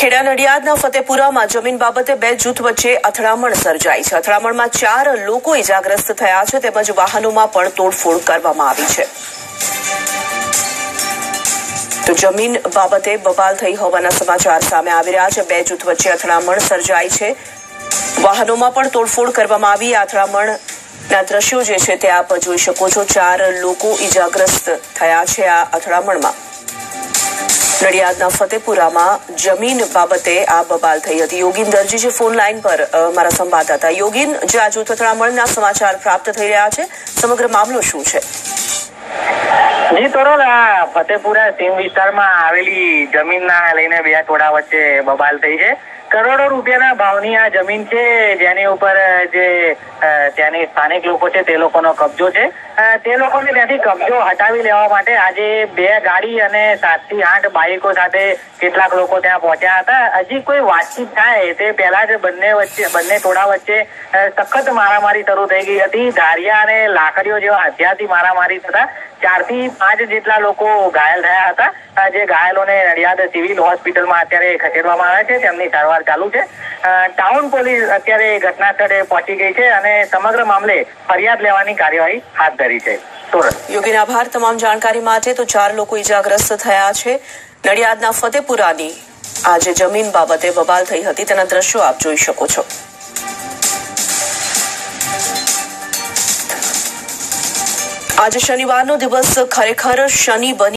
ખેડા નડિયાદના ફતેપુરામાં જમીન બાબતે બે જૂથ વચ્ચે અથડામણ સર્જાઈ છે। અથડામણમાં 4 લોકો ઇજાગ્રસ્ત થયા છે તેમજ વાહનોમાં પણ તોડફોડ કરવામાં આવી છે। તો જમીન બાબતે બબાલ થઈ હોવાના સમાચાર સામે આવી રહ્યા છે। બે જૂથ વચ્ચે અથડામણ સર્જાઈ છે, વાહનોમાં પણ તોડફોડ કરવામાં આવી। અથડામણના દ્રશ્યો જે છે તે આપ જોઈ શકો છો। 4 લોકો ઇજાગ્રસ્ત થયા છે આ અથડામણમાં। નડિયાદના ફતેપુરામાં જમીન બાબતે આ બબાલ થઈ હતી। યોગીન દરજી જે ફોન લાઈન પર મારા સંવાદદાતા। યોગીન, જે આ જૂથ અથડામણના સમાચાર પ્રાપ્ત થઈ રહ્યા છે, સમગ્ર મામલો શું છે? જી તોરલ, ફતેપુરા સીમ વિસ્તારમાં આવેલી જમીનના લઈને બે ટોળા વચ્ચે બબાલ થઈ છે। કરોડો રૂપિયાના ભાવની આ જમીન છે, જેની ઉપર જે ત્યાંની સ્થાનિક લોકો છે તે લોકોનો કબજો છે। તે લોકોને ત્યાંથી કબજો હટાવી લેવા માટે આજે 2 ગાડી અને 7 થી 8 બાઇકો સાથે કેટલાક લોકો ત્યાં પહોંચ્યા હતા। હજી કોઈ વાતચીત થાય તે પહેલા જ બંને ટોળા વચ્ચે સખત મારામારી શરૂ થઈ ગઈ હતી। ધારિયા અને લાકડીઓ જેવા હથિયારથી મારામારી થતા 4 થી 5 જેટલા લોકો ઘાયલ થયા હતા। જે ઘાયલોને નડિયાદ સિવિલ હોસ્પિટલમાં અત્યારે ખસેડવામાં આવ્યા છે, તેમની સારવાર ચાલુ છે। ટાઉન પોલીસ અત્યારે ઘટના સ્થળે પહોંચી ગઈ છે અને સમગ્ર મામલે ફરિયાદ લેવાની કાર્યવાહી હાથ ધરી છે। યોગીન, આભાર તમામ જાણકારી માટે। તો 4 લોકો ઇજાગ્રસ્ત થયા છે। નડિયાદના ફતેપુરાની આ જે જમીન બાબતે બબાલ થઈ હતી તેના દ્રશ્યો આપ જોઈ શકો છો। આજે શનિવારનો દિવસ ખરેખર શનિ બની